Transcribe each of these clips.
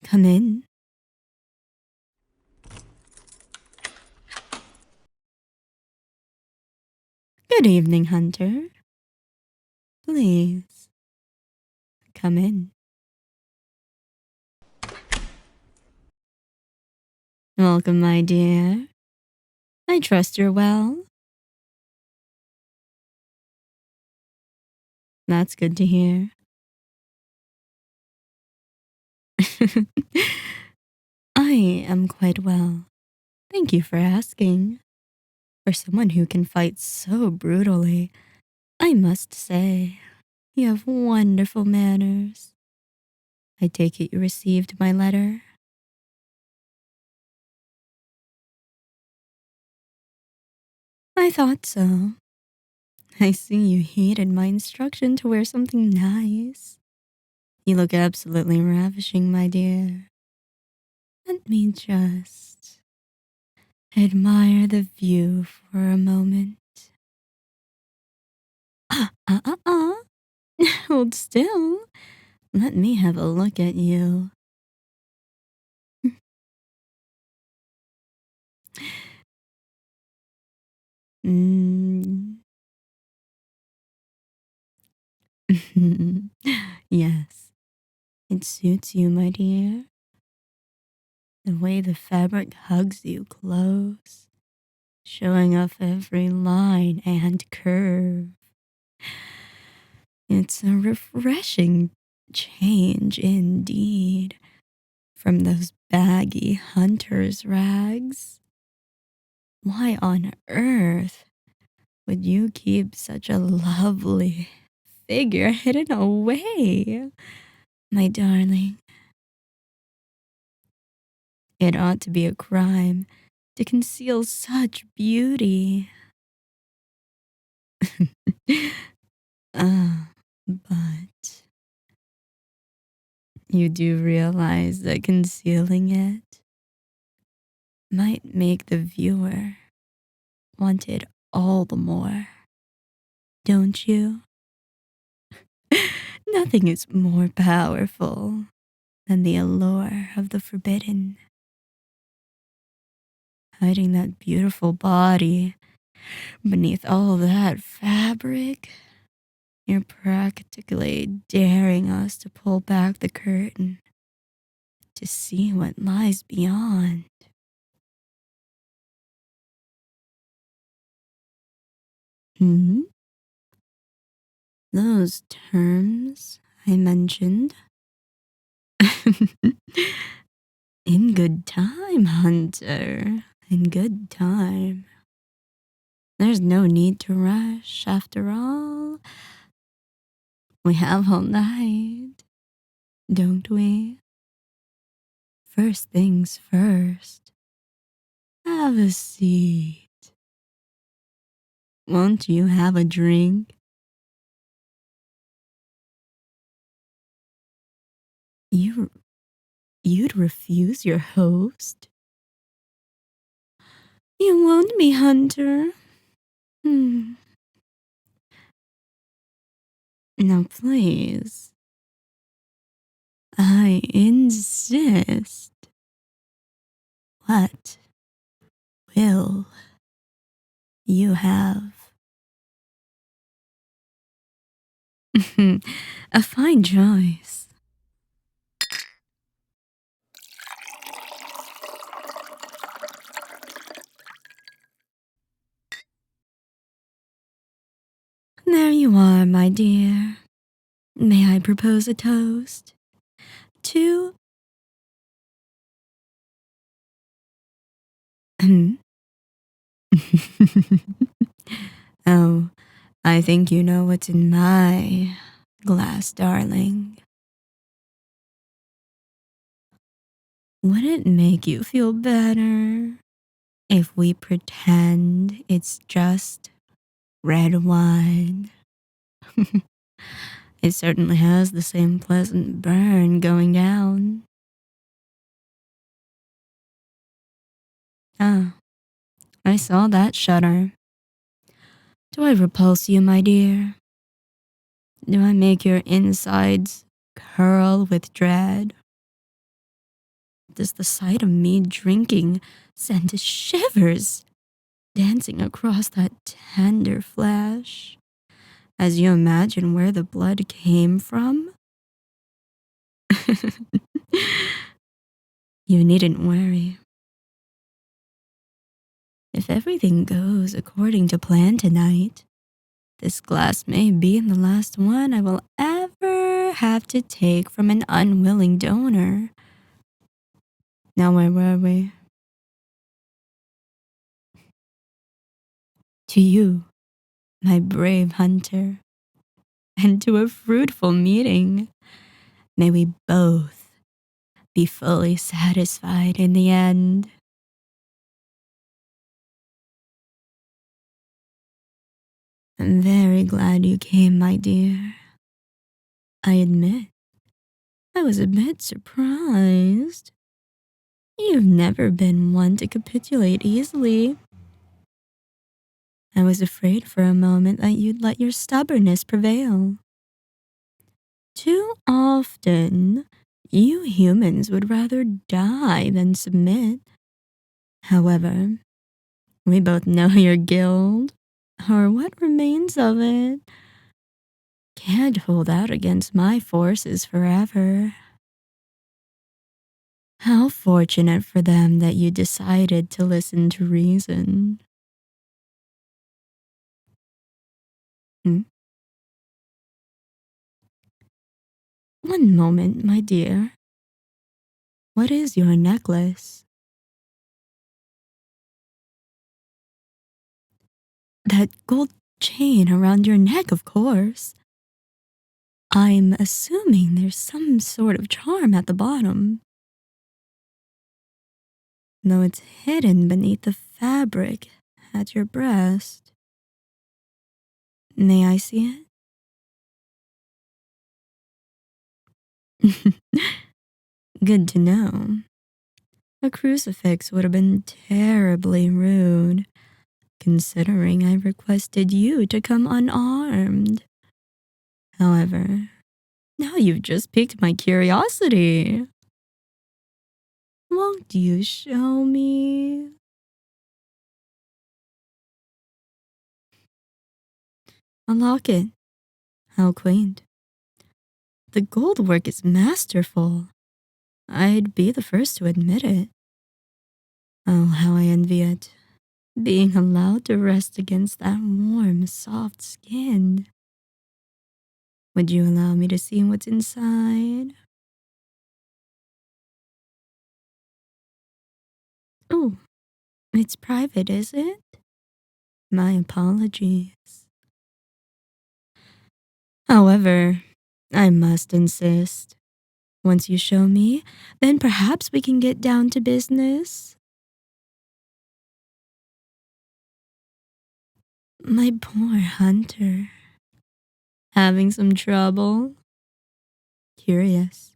Come in. Good evening, Hunter. Please, come in. Welcome, my dear. I trust you're well. That's good to hear. I am quite well. Thank you for asking. For someone who can fight so brutally, I must say, you have wonderful manners. I take it you received my letter. I thought so. I see you heeded my instruction to wear something nice. You look absolutely ravishing, my dear. Let me just admire the view for a moment. Hold still. Let me have a look at you. Mm. Yes, it suits you, my dear. The way the fabric hugs you close, showing off every line and curve. It's a refreshing change indeed from those baggy hunter's rags. Why on earth would you keep such a lovely figure hidden away, my darling? It ought to be a crime to conceal such beauty. But you do realize that concealing it might make the viewer want it all the more, don't you? Nothing is more powerful than the allure of the forbidden. Hiding that beautiful body beneath all that fabric, you're practically daring us to pull back the curtain to see what lies beyond. Hmm? Those terms I mentioned. In good time, Hunter. In good time. There's no need to rush, after all. We have all night, don't we? First things first. Have a seat. Won't you have a drink? You'd refuse your host? You won't be, Hunter. Now please. I insist. What will you have? A fine choice. There you are, my dear. May I propose a toast? To... Oh, I think you know what's in my glass, darling. Would it make you feel better if we pretend it's just red wine? It certainly has the same pleasant burn going down. Ah, I saw that shudder. Do I repulse you, my dear? Do I make your insides curl with dread? does the sight of me drinking send shivers dancing across that tender flesh as you imagine where the blood came from. You needn't worry. If everything goes according to plan tonight, this glass may be the last one I will ever have to take from an unwilling donor. Now, where were we? To you, my brave hunter, and to a fruitful meeting. May we both be fully satisfied in the end. I'm very glad you came, my dear. I admit, I was a bit surprised. You've never been one to capitulate easily. I was afraid for a moment that you'd let your stubbornness prevail. Too often, you humans would rather die than submit. However, we both know your guild, or what remains of it, can't hold out against my forces forever. How fortunate for them that you decided to listen to reason. Hmm? One moment, my dear. What is your necklace? That gold chain around your neck, of course. I'm assuming there's some sort of charm at the bottom. Though it's hidden beneath the fabric at your breast. May I see it? Good to know. A crucifix would have been terribly rude, considering I requested you to come unarmed. However, now you've just piqued my curiosity. Won't you show me? A locket. How quaint. The gold work is masterful. I'd be the first to admit it. Oh, how I envy it. Being allowed to rest against that warm, soft skin. Would you allow me to see what's inside? Oh, it's private, is it? My apologies. However, I must insist. Once you show me, then perhaps we can get down to business. My poor hunter. Having some trouble? Curious.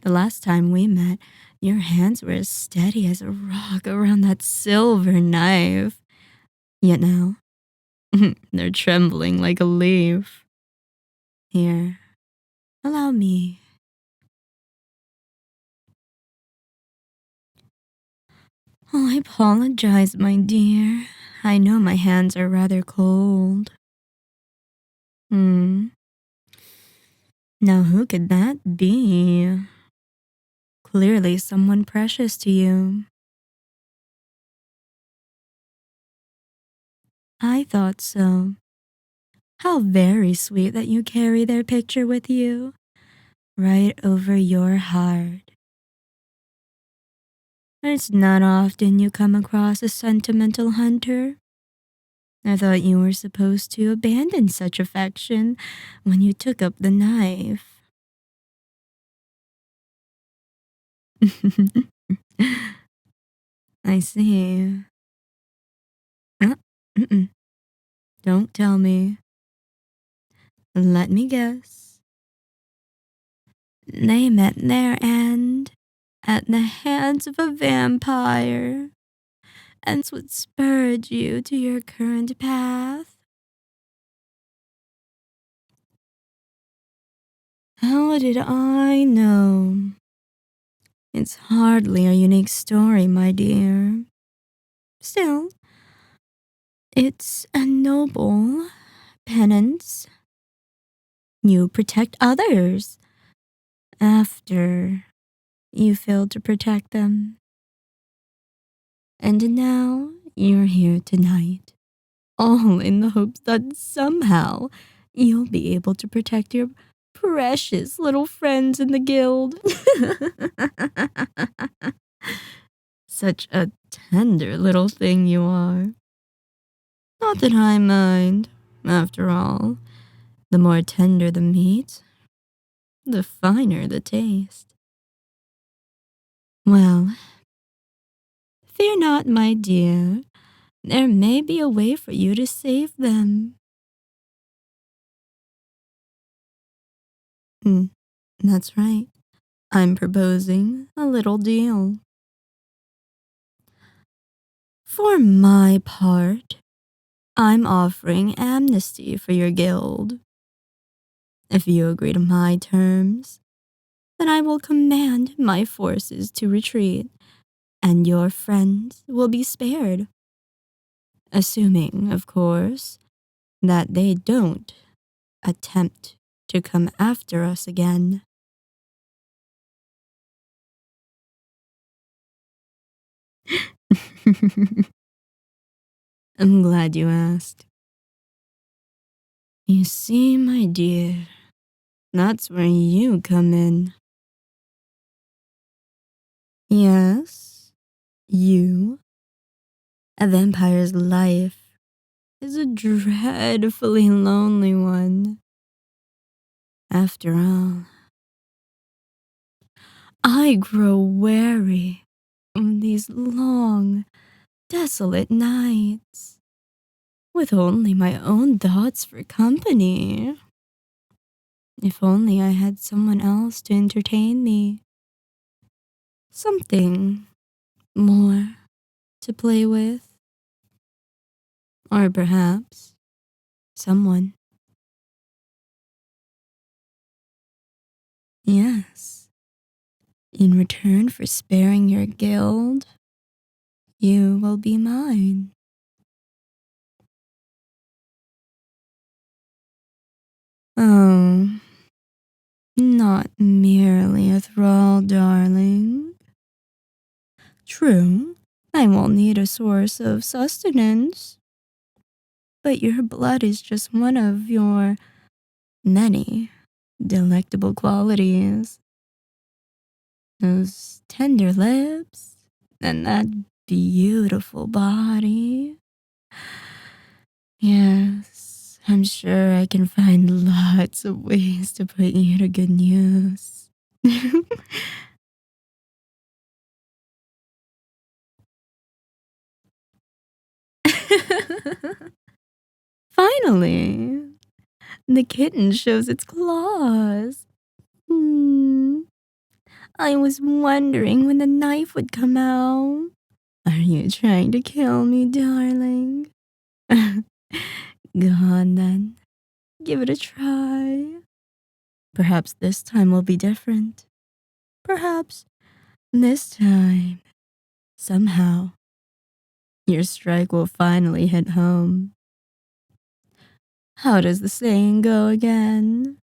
The last time we met, your hands were as steady as a rock around that silver knife. Yet now, they're trembling like a leaf. Here, allow me. Oh, I apologize, my dear. I know my hands are rather cold. Now who could that be? Clearly someone precious to you. I thought so. How very sweet that you carry their picture with you, right over your heart. It's not often you come across a sentimental hunter. I thought you were supposed to abandon such affection when you took up the knife. I see. Uh, mm-mm. Don't tell me. Let me guess. They met their end at the hands of a vampire, and that's what spurred you to your current path. How did I know? It's hardly a unique story, my dear. Still, it's a noble penance. You protect others after you failed to protect them. And now you're here tonight, all in the hopes that somehow you'll be able to protect your precious little friends in the guild. Such a tender little thing you are. Not that I mind. After all, the more tender the meat, the finer the taste. Well, fear not, my dear. There may be a way for you to save them. That's right. I'm proposing a little deal. For my part, I'm offering amnesty for your guild. If you agree to my terms, then I will command my forces to retreat, and your friends will be spared. Assuming, of course, that they don't attempt to come after us again. I'm glad you asked. You see, my dear, that's where you come in. Yes, you. A vampire's life is a dreadfully lonely one. After all, I grow weary of these long, desolate nights, with only my own thoughts for company. If only I had someone else to entertain me. Something more to play with. Or perhaps someone. Yes. In return for sparing your guild, you will be mine. Oh, not merely a thrall, darling. True, I will need a source of sustenance, but your blood is just one of your many delectable qualities. Those tender lips and that beautiful body. Yes, I'm sure I can find lots of ways to put you to good use. Finally, the kitten shows its claws. I was wondering when the knife would come out. Are you trying to kill me, darling? Go on then. Give it a try. Perhaps this time will be different. Perhaps this time, somehow, your strike will finally hit home. How does the saying go again?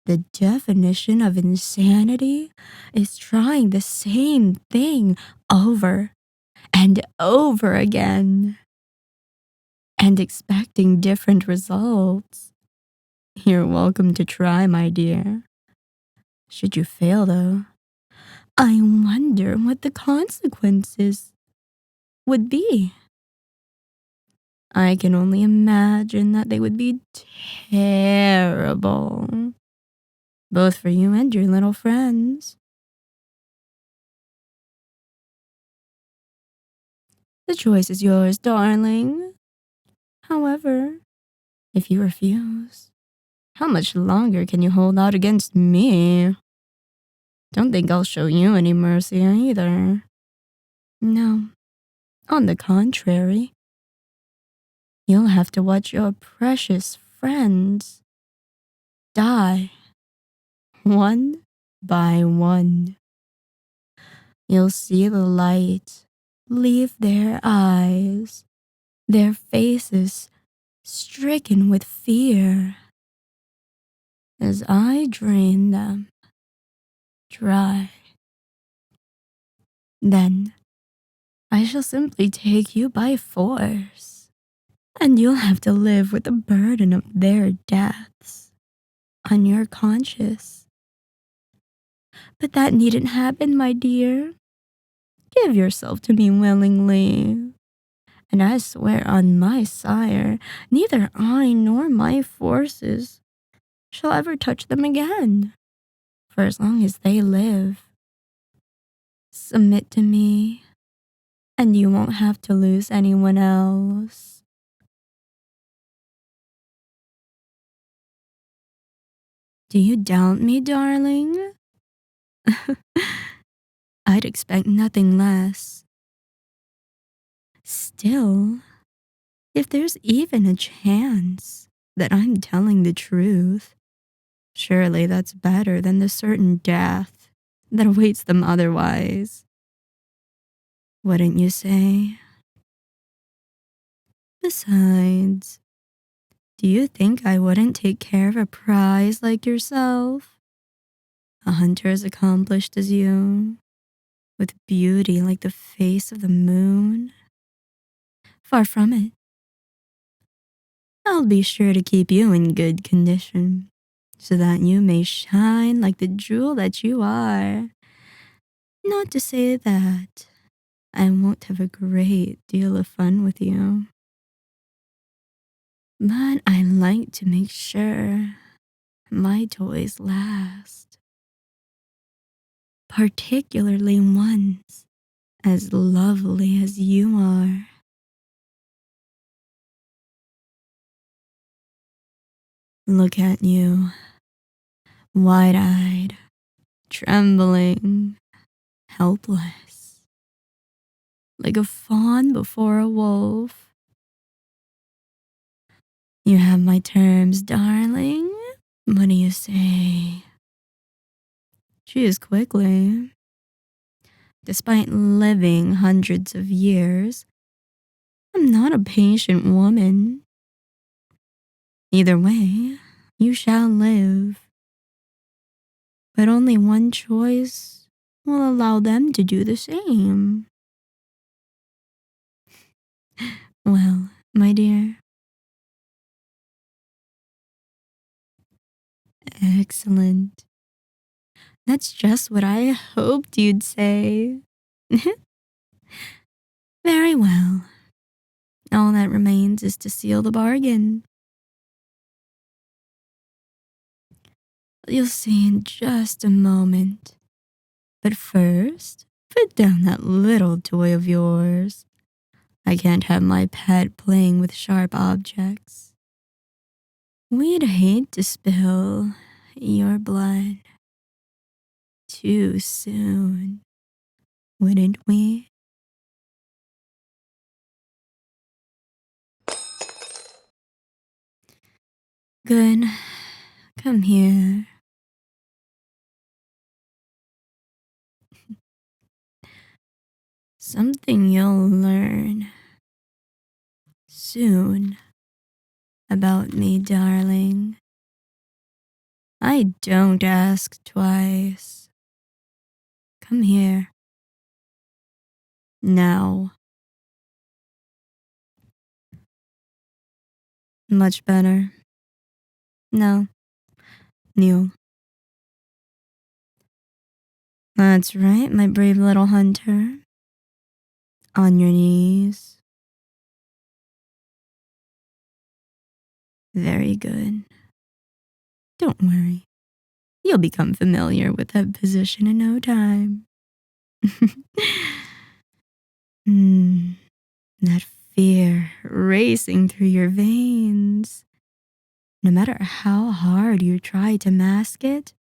The definition of insanity is trying the same thing over and over again and expecting different results. You're welcome to try, my dear. Should you fail, though, I wonder what the consequences would be. I can only imagine that they would be terrible, both for you and your little friends. The choice is yours, darling. However, if you refuse, how much longer can you hold out against me? Don't think I'll show you any mercy either. No, on the contrary, you'll have to watch your precious friends die, one by one. You'll see the light leave their eyes, their faces stricken with fear, as I drain them dry. Then I shall simply take you by force, and you'll have to live with the burden of their deaths on your conscience. But that needn't happen, my dear. Give yourself to me willingly, and I swear on my sire, neither I nor my forces shall ever touch them again, for as long as they live. Submit to me, and you won't have to lose anyone else. Do you doubt me, darling? I'd expect nothing less. Still, if there's even a chance that I'm telling the truth, surely that's better than the certain death that awaits them otherwise. Wouldn't you say? Besides, do you think I wouldn't take care of a prize like yourself? A hunter as accomplished as you, with beauty like the face of the moon? Far from it. I'll be sure to keep you in good condition, so that you may shine like the jewel that you are. Not to say that I won't have a great deal of fun with you, but I like to make sure my toys last, particularly ones as lovely as you are. Look at you, wide-eyed, trembling, helpless, like a fawn before a wolf. You have my terms, darling. What do you say? Choose quickly. Despite living hundreds of years, I'm not a patient woman. Either way, you shall live. But only one choice will allow them to do the same. Well, my dear. Excellent. That's just what I hoped you'd say. Very well. All that remains is to seal the bargain. You'll see in just a moment. But first, put down that little toy of yours. I can't have my pet playing with sharp objects. We'd hate to spill your blood too soon, wouldn't we? Good. Come here. Something you'll learn soon about me, darling. I don't ask twice. Come here. Now. Much better. No. Kneel. That's right, my brave little hunter. On your knees. Very good. Don't worry. You'll become familiar with that position in no time. That fear racing through your veins. No matter how hard you try to mask it,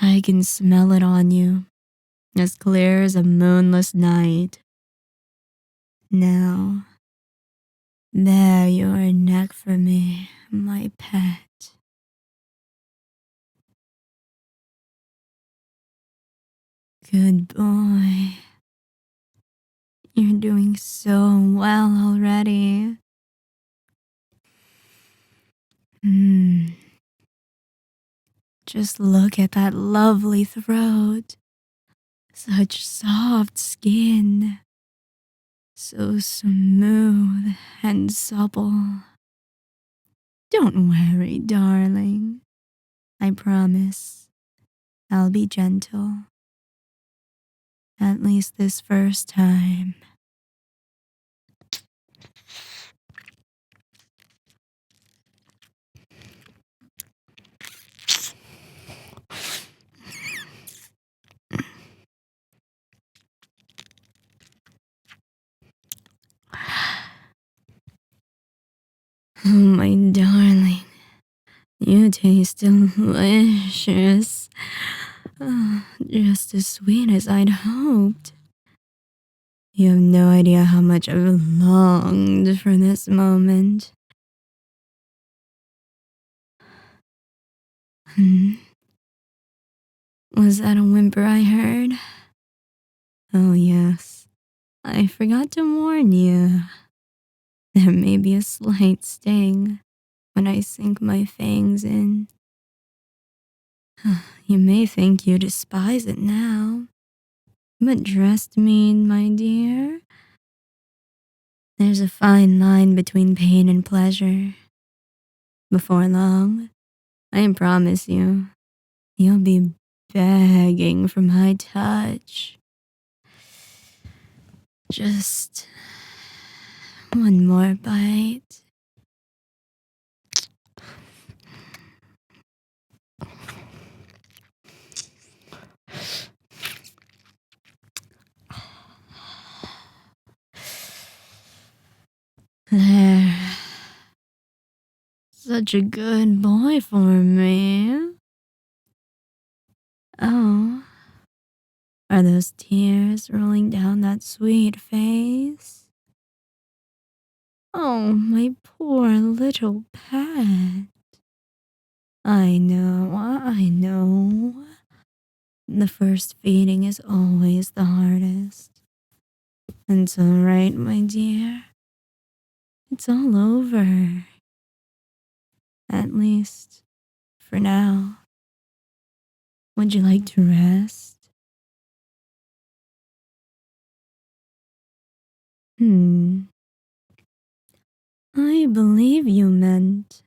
I can smell it on you, as clear as a moonless night. Now, bare your neck for me, my pet. Good boy. You're doing so well already. Just look at that lovely throat. Such soft skin. So smooth and supple. Don't worry, darling. I promise I'll be gentle. At least this first time. Oh, my darling. You taste delicious. Just as sweet as I'd hoped. You have no idea how much I've longed for this moment. Was that a whimper I heard? Oh, yes. I forgot to warn you. There may be a slight sting when I sink my fangs in. You may think you despise it now, but trust me, my dear, there's a fine line between pain and pleasure. Before long, I promise you, you'll be begging for my touch. Just one more bite. There. Such a good boy for me. Oh, are those tears rolling down that sweet face? Oh, my poor little pet. I know. The first feeding is always the hardest. It's all right, my dear. It's all over. At least, for now. Would you like to rest? I believe you meant,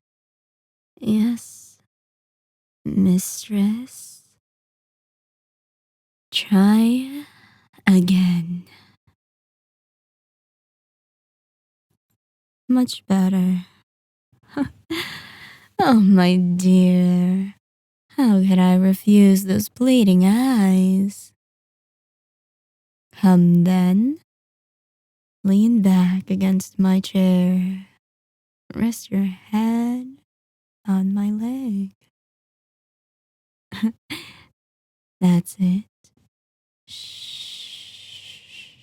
yes, mistress. Try again. Much better. Oh, my dear. How could I refuse those pleading eyes? Come then. Lean back against my chair. Rest your head on my leg. That's it. Shh.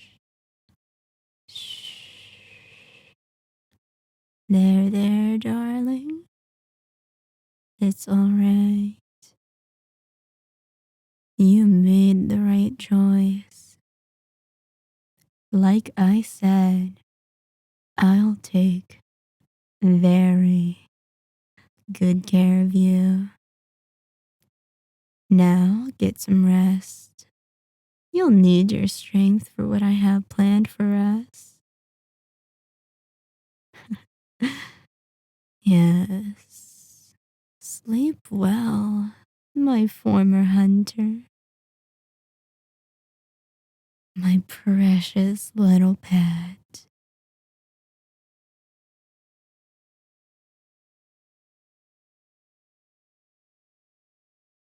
Shh. There, darling. It's all right. You made the right choice. Like I said, I'll take very good care of you. Now get some rest. You'll need your strength for what I have planned for us. Yes. Sleep well, my former hunter. My precious little pet.